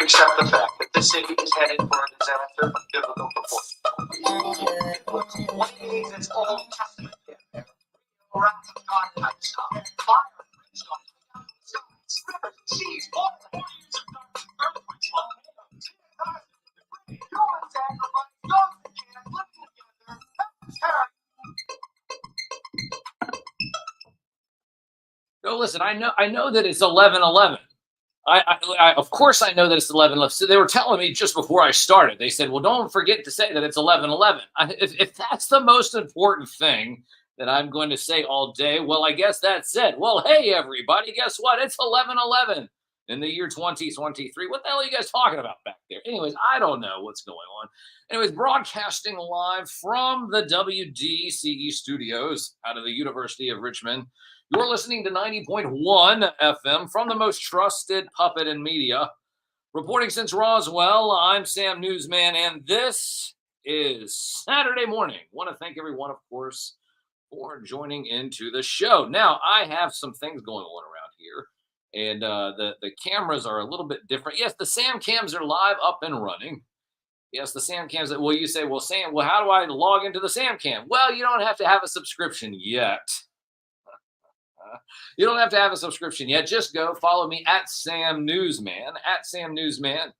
accept the fact that the city is headed for a disaster of biblical proportions. One needs its Old Testament gift, wrath of God type stuff, fire, brimstone, down the skies, rivers, seas, boiling, 40 years of darkness, earthquakes, volcanoes, human sacrifice, dogs and cats living together, terror. No, listen, I know that it's 11:11. Of course I know that it's 11:11. So they were telling me just before I started. They said, "Well, don't forget to say that it's 11:11." If that's the most important thing that I'm going to say all day, well, I guess that's it. Well, hey everybody, guess what? It's 11:11 in the year 2023. What the hell are you guys talking about back there? Anyways, I don't know what's going on. Anyways, broadcasting live from the WDCE studios out of the University of Richmond. You're listening to 90.1 FM from the most trusted puppet in media. Reporting since Roswell, I'm Sam Newsman, and this is Saturday morning. Want to thank everyone, of course, for joining into the show. Now, I have some things going on around here, and the cameras are a little bit different. Yes, the Sam cams are live, up and running. Yes, the Sam cams. Well, you say, well, Sam, well, how do I log into the Sam cam? Well, you don't have to have a subscription yet. You don't have to have a subscription yet. Just go follow me at Sam Newsman, at Sam Newsman,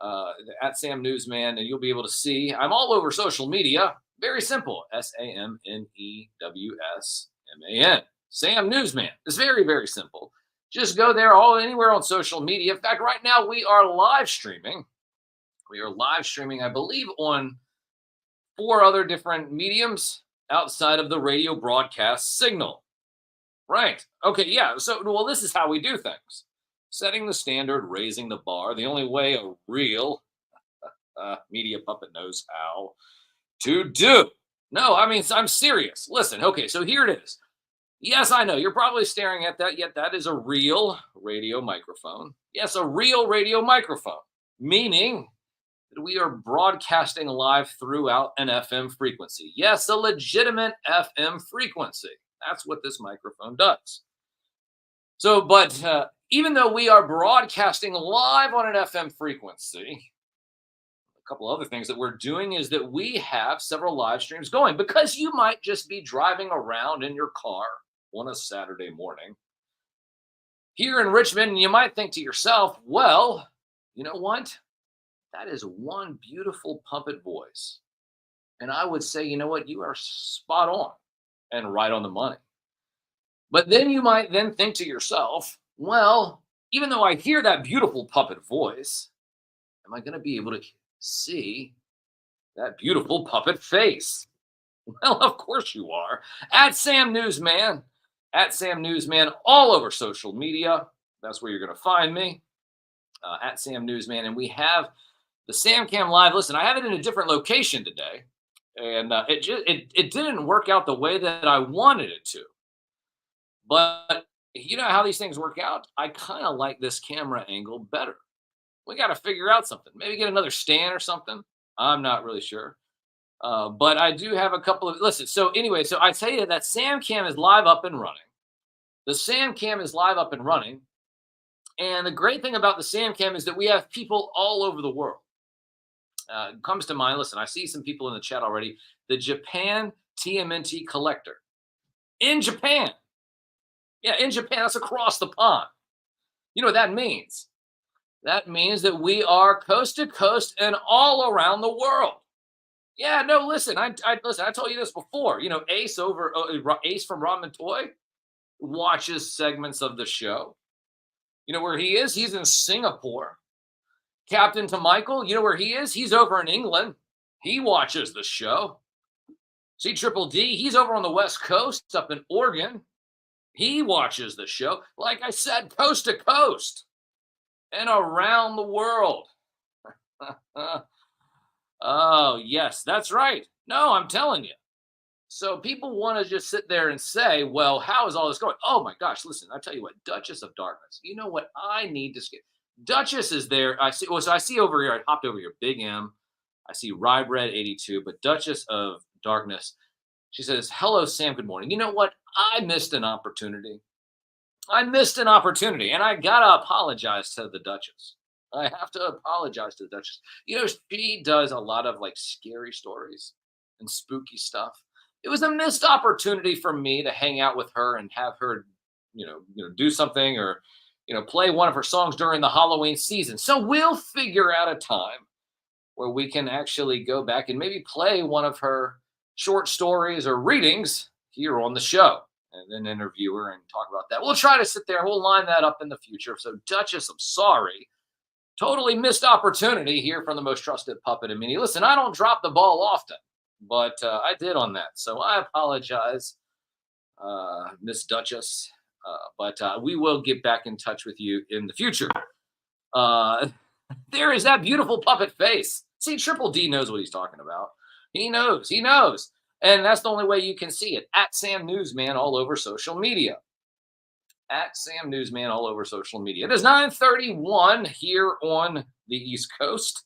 and you'll be able to see. I'm all over social media. Very simple. SAMNEWSMAN. Sam Newsman. It's very, very simple. Just go there, anywhere on social media. In fact, right now we are live streaming. We are live streaming, I believe, on 4 other different mediums outside of the radio broadcast signal. Right. Okay. Yeah. So, well, this is how we do things. Setting the standard, raising the bar. The only way a real media puppet knows how to do. No, I mean, I'm serious. Listen. Okay. So here it is. Yes, I know. You're probably staring at that. Yet that is a real radio microphone. Yes, a real radio microphone. Meaning that we are broadcasting live throughout an FM frequency. Yes, a legitimate FM frequency. That's what this microphone does. So, but even though we are broadcasting live on an FM frequency, a couple other things that we're doing is that we have several live streams going, because you might just be driving around in your car on a Saturday morning here in Richmond, and you might think to yourself, well, you know what? That is one beautiful puppet voice. And I would say, you know what? You are spot on and right on the money. But then you might then think to yourself, well, even though I hear that beautiful puppet voice, am I going to be able to see that beautiful puppet face? Well, of course you are. At Sam Newsman, all over social media. That's where you're going to find me, at Sam Newsman. And we have the Sam Cam Live. Listen, I have it in a different location today. And it didn't work out the way that I wanted it to. But you know how these things work out? I kind of like this camera angle better. We got to figure out something. Maybe get another stand or something. I'm not really sure. But I do have a couple of, listen, so anyway, so I tell you that Sam Cam is live, up and running. The Sam Cam is live, up and running. And the great thing about the Sam Cam is that we have people all over the world. Comes to mind, listen, I see some people in the chat already. The Japan TMNT collector. In Japan. Yeah, in Japan, that's across the pond. You know what that means? That means that we are coast to coast and all around the world. Yeah, no, listen, I told you this before. You know, Ace from Ramen Toy watches segments of the show. You know where he is? He's in Singapore. Captain to Michael, you know where he is? He's over in England. He watches the show. C Triple D, he's over on the West Coast up in Oregon. He watches the show. Like I said, coast to coast and around the world. Oh, yes, that's right. No, I'm telling you. So people want to just sit there and say, well, how is all this going? Oh, my gosh, listen, I tell you what, Duchess of Darkness. You know what I need to skip? Duchess is there. I see. Well, so I see over here. I hopped over here. Big M. I see Rye Bread 82, but Duchess of Darkness. She says, "Hello, Sam. Good morning. You know what? I missed an opportunity. And I gotta apologize to the Duchess. I have to apologize to the Duchess. She does a lot of like scary stories and spooky stuff. It was a missed opportunity for me to hang out with her and have her, do something or, play one of her songs during the Halloween season. So we'll figure out a time where we can actually go back and maybe play one of her short stories or readings here on the show and then interview her and talk about that. We'll try to sit there. We'll line that up in the future. So, Duchess, I'm sorry. Totally missed opportunity here from the most trusted puppet in Mini. Listen, I don't drop the ball often, but I did on that. So I apologize, Miss Duchess. But we will get back in touch with you in the future. Uh, there is that beautiful puppet face. See, Triple D knows what he's talking about. He knows. He knows. And that's the only way you can see it. At Sam Newsman all over social media. At Sam Newsman all over social media. It is 9:31 here on the East Coast.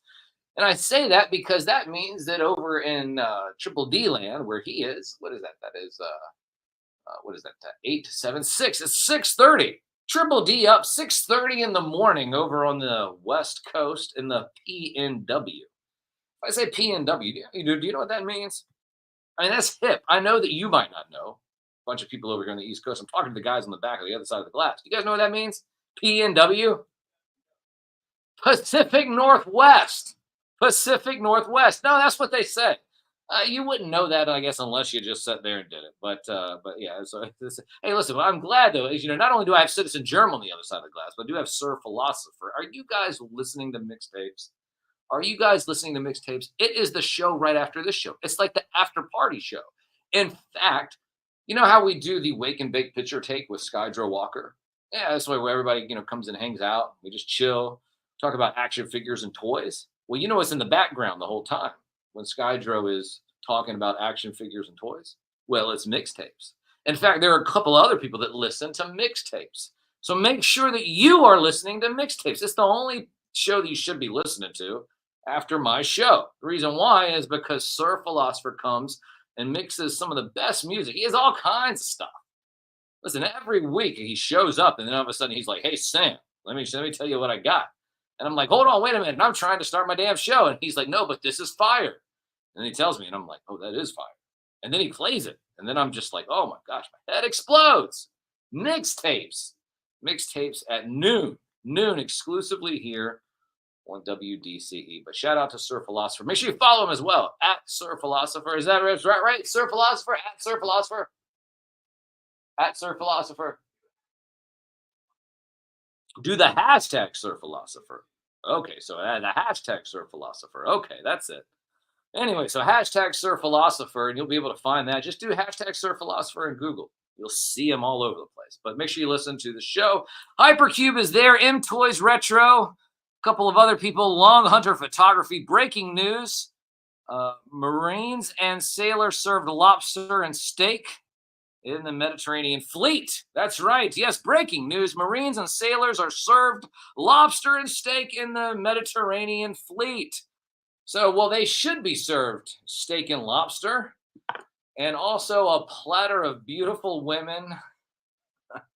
And I say that because that means that over in Triple D land, where he is, what is that? That is, what is that? 8 to 7, 6. It's 6:30. Triple D up 6:30 in the morning over on the West Coast in the PNW. If I say PNW, do you know what that means? I mean, that's hip. I know that you might not know. A bunch of people over here on the East Coast. I'm talking to the guys on the back of the other side of the glass. You guys know what that means? PNW? Pacific Northwest. Pacific Northwest. No, that's what they say. You wouldn't know that, I guess, unless you just sat there and did it. But yeah. So, hey, listen. I'm glad though. Not only do I have Citizen Germ on the other side of the glass, but I do have Sir Philosopher. Are you guys listening to mixtapes? Are you guys listening to mixtapes? It is the show right after this show. It's like the after party show. In fact, you know how we do the Wake and Bake picture take with Skydro Walker? Yeah, that's where everybody comes and hangs out. We just chill, talk about action figures and toys. Well, you know what's in the background the whole time when Skydro is talking about action figures and toys? Well, it's mixtapes. In fact, there are a couple other people that listen to mixtapes. So make sure that you are listening to mixtapes. It's the only show that you should be listening to after my show. The reason why is because Sir Philosopher comes and mixes some of the best music. He has all kinds of stuff. Listen, every week he shows up and then all of a sudden he's like, "Hey, Sam, let me tell you what I got." And I'm like, "Hold on, wait a minute. I'm trying to start my damn show." And he's like, "No, but this is fire." And he tells me, and I'm like, "Oh, that is fire." And then he plays it. And then I'm just like, "Oh my gosh, my head explodes." Mixtapes at noon exclusively here on WDCE. But shout out to Sir Philosopher. Make sure you follow him as well at Sir Philosopher. Is that right? Sir Philosopher at Sir Philosopher at Sir Philosopher. Do the hashtag Sir Philosopher. Okay, so the hashtag Sir Philosopher. Okay, that's it. Anyway, so hashtag Sir Philosopher, and you'll be able to find that. Just do hashtag Sir Philosopher in Google. You'll see him all over the place. But make sure you listen to the show. Hypercube is there. M Toys Retro. A couple of other people. Long Hunter Photography. Breaking news. Marines and sailors served lobster and steak in the Mediterranean fleet. That's right. Yes, breaking news. Marines and sailors are served lobster and steak in the Mediterranean fleet. So, well, they should be served steak and lobster and also a platter of beautiful women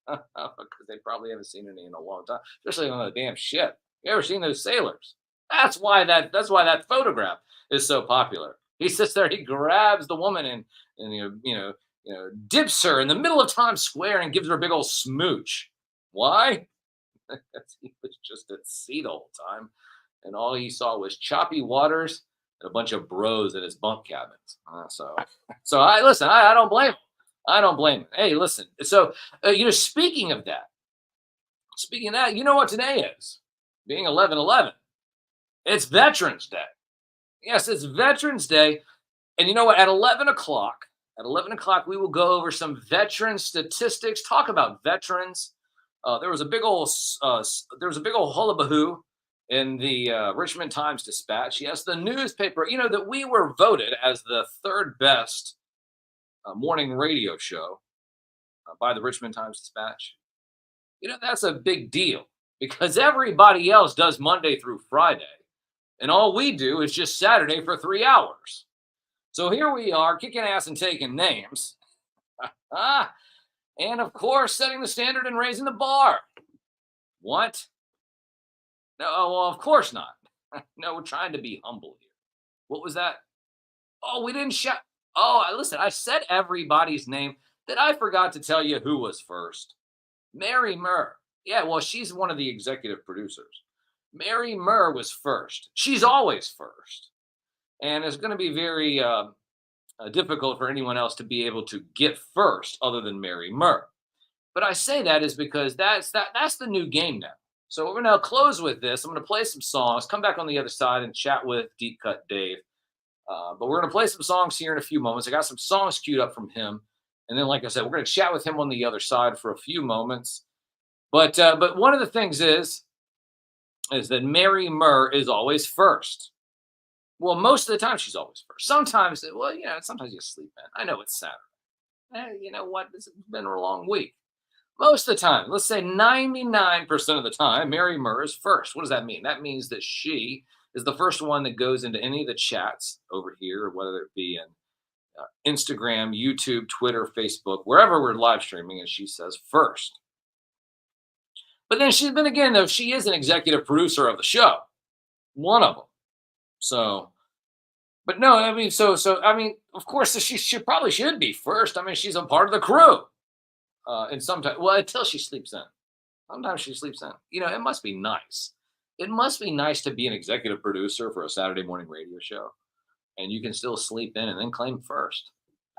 because they probably haven't seen any in a long time, especially on a damn ship. You ever seen those sailors? That's why that photograph is so popular. He sits there, he grabs the woman and dips her in the middle of Times Square and gives her a big old smooch. Why? Because he was just at sea the whole time. And all he saw was choppy waters and a bunch of bros in his bunk cabins. So I listen. I don't blame him. I don't blame him. Hey, listen. So speaking of that, you know what today is? Being 11/11, it's Veterans Day. Yes, it's Veterans Day, and you know what? At 11 o'clock, we will go over some veteran statistics. Talk about veterans. There was a big old hullabaloo in the Richmond Times-Dispatch. Yes, the newspaper, that we were voted as the third best morning radio show by the Richmond Times-Dispatch. That's a big deal because everybody else does Monday through Friday, and all we do is just Saturday for 3 hours. So here we are kicking ass and taking names. And of course, setting the standard and raising the bar. What? No, well, of course not. No, we're trying to be humble here. What was that? Oh, we didn't shout. Oh, listen, I said everybody's name. That I forgot to tell you who was first. Mary Murr. Yeah, well, she's one of the executive producers. Mary Murr was first. She's always first. And it's going to be very difficult for anyone else to be able to get first other than Mary Murr. But I say that is because that's the new game now. So we're going to close with this. I'm going to play some songs, come back on the other side and chat with Deep Cut Dave. But we're going to play some songs here in a few moments. I got some songs queued up from him. And then, like I said, we're going to chat with him on the other side for a few moments. But one of the things is that Mary Murr is always first. Well, most of the time she's always first. Sometimes, well, sometimes you sleep in. I know it's Saturday. You know what? It's been a long week. Most of the time, let's say 99% of the time, Mary Murr is first. What does that mean? That means that she is the first one that goes into any of the chats over here, whether it be in Instagram, YouTube, Twitter, Facebook, wherever we're live streaming, and she says first. But then again, though, she is an executive producer of the show, one of them. So, but no, I mean, of course, she probably should be first. I mean, she's a part of the crew. And sometimes, well, until she sleeps in. Sometimes she sleeps in. It must be nice. It must be nice to be an executive producer for a Saturday morning radio show, and you can still sleep in and then claim first.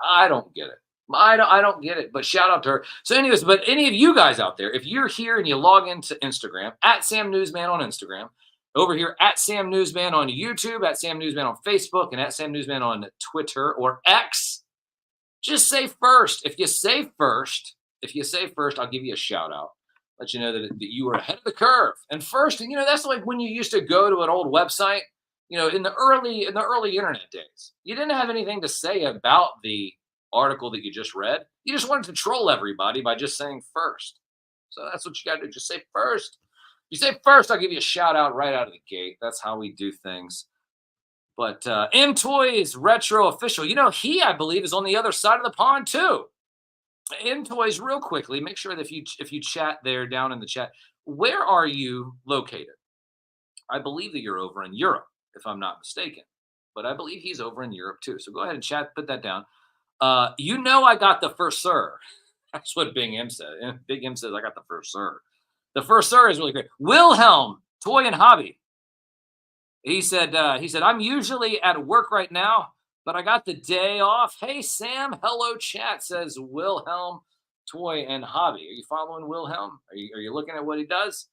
I don't get it. I don't get it. But shout out to her. So, anyways, but any of you guys out there, if you're here and you log into Instagram at Sam Newsman on Instagram, over here at Sam Newsman on YouTube, at Sam Newsman on Facebook, and at Sam Newsman on Twitter or X, just say first. If you say first, I'll give you a shout out. Let you know that you were ahead of the curve. And first, that's like when you used to go to an old website, in the early internet days. You didn't have anything to say about the article that you just read. You just wanted to troll everybody by just saying first. So that's what you got to do. Just say first. You say first, I'll give you a shout out right out of the gate. That's how we do things. But M Toys Retro Official, he, I believe, is on the other side of the pond too. M Toys, real quickly, make sure that if you chat there down in the chat, where are you located? I believe that you're over in Europe, if I'm not mistaken. But I believe he's over in Europe too. So go ahead and chat, put that down. I got the first sir. That's what Big M said. Big M says I got the first sir. The first sir is really great. Wilhelm, Toy and Hobby. He said, I'm usually at work right now, but I got the day off. Hey, Sam. Hello, chat, says Wilhelm, Toy and Hobby. Are you following Wilhelm? Are you looking at what he does?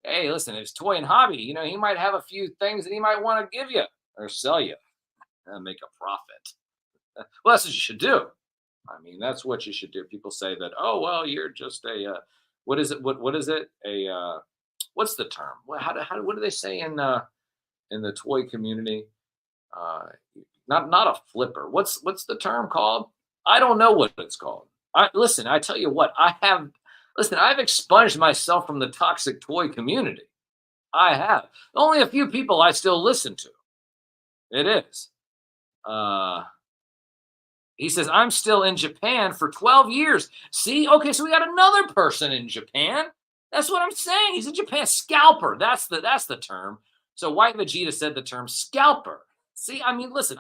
Hey, listen, it's Toy and Hobby. He might have a few things that he might want to give you or sell you and make a profit. Well, that's what you should do. I mean, that's what you should do. People say that, oh, well, you're just what is it? What is it? What's the term? What do they say in the toy community? Not a flipper. What's the term called? I don't know what it's called. I tell you what, I've expunged myself from the toxic toy community. I have. Only a few people I still listen to. It is. He says, I'm still in Japan for 12 years. See? Okay, so we got another person in Japan. That's what I'm saying. He's in Japan. Scalper. That's the term. So White Vegeta said the term scalper. See, I mean, listen,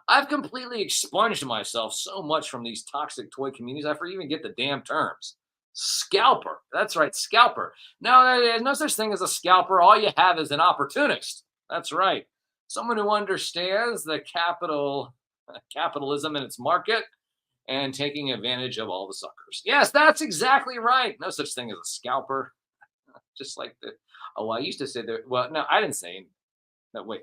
I've completely expunged myself so much from these toxic toy communities. I forget even get the damn terms. Scalper. That's right, scalper. No, there's no such thing as a scalper. All you have is an opportunist. That's right. Someone who understands the capitalism and its market and taking advantage of all the suckers. Yes, that's exactly right. No such thing as a scalper. Just like I used to say that. Well, no, I didn't say. No, wait.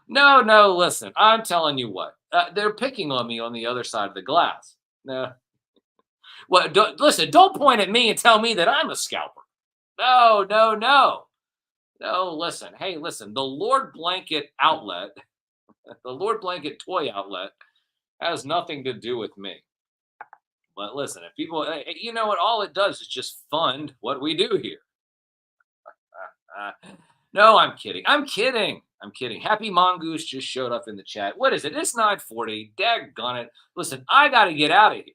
No, listen, I'm telling you what. They're picking on me on the other side of the glass. No. Well, don't point at me and tell me that I'm a scalper. No. No, listen. Hey, listen, the Lord Blanket outlet, the Lord Blanket toy outlet has nothing to do with me. But listen, if people, you know what, all it does is just fund what we do here. No, I'm kidding. Happy Mongoose just showed up in the chat. What is it? It's 9:40. Daggone it. Listen, I got to get out of here.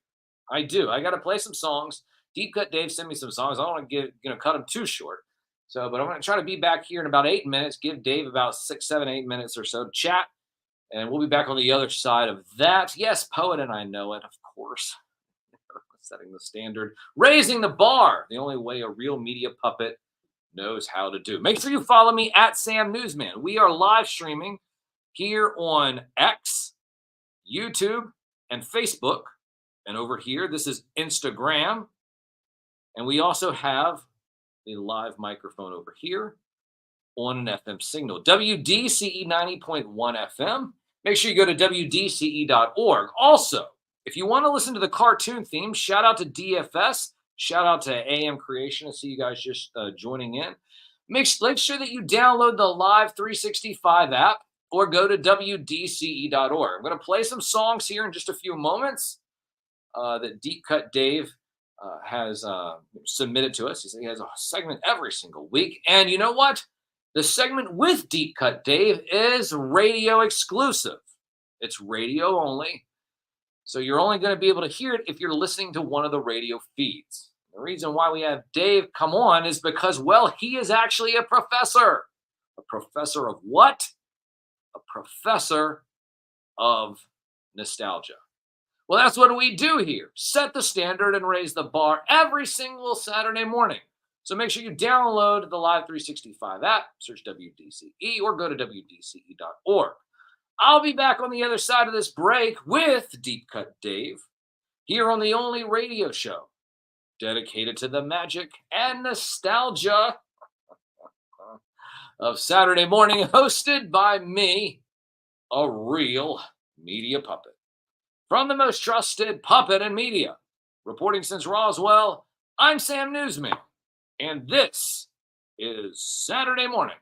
I do. I got to play some songs, Deep Cut Dave sent me some songs. I don't want to cut them too short. So, but I'm going to try to be back here in about 8 minutes. Give Dave about 6, 7, 8 minutes or so to chat, and we'll be back on the other side of that. Yes, poet, and I know it, of course. Setting the standard, raising the bar, the only way a real media puppet knows how to do. Make sure you follow me at Sam Newsman. We are live streaming here on X, YouTube, and Facebook. And over here, this is Instagram. And we also have the live microphone over here on an FM signal. WDCE 90.1 FM. Make sure you go to WDCE.org. Also, if you want to listen to the cartoon theme, shout out to DFS. Shout out to AM Creation. I see you guys just joining in. Make sure that you download the Live 365 app or go to WDCE.org. I'm going to play some songs here in just a few moments that Deep Cut Dave has submitted to us. He has a segment every single week. And you know what? The segment with Deep Cut Dave is radio exclusive. It's radio only. So you're only going to be able to hear it if you're listening to one of the radio feeds. The reason why we have Dave come on is because, well, he is actually a professor. A professor of what? A professor of nostalgia. Well, that's what we do here. Set the standard and raise the bar every single Saturday morning. So make sure you download the Live 365 app, search WDCE, or go to WDCE.org. I'll be back on the other side of this break with Deep Cut Dave here on the only radio show dedicated to the magic and nostalgia of Saturday morning, hosted by me, a real media puppet. From the most trusted puppet in media, reporting since Roswell, I'm Sam Newsman, and this is Saturday Morning.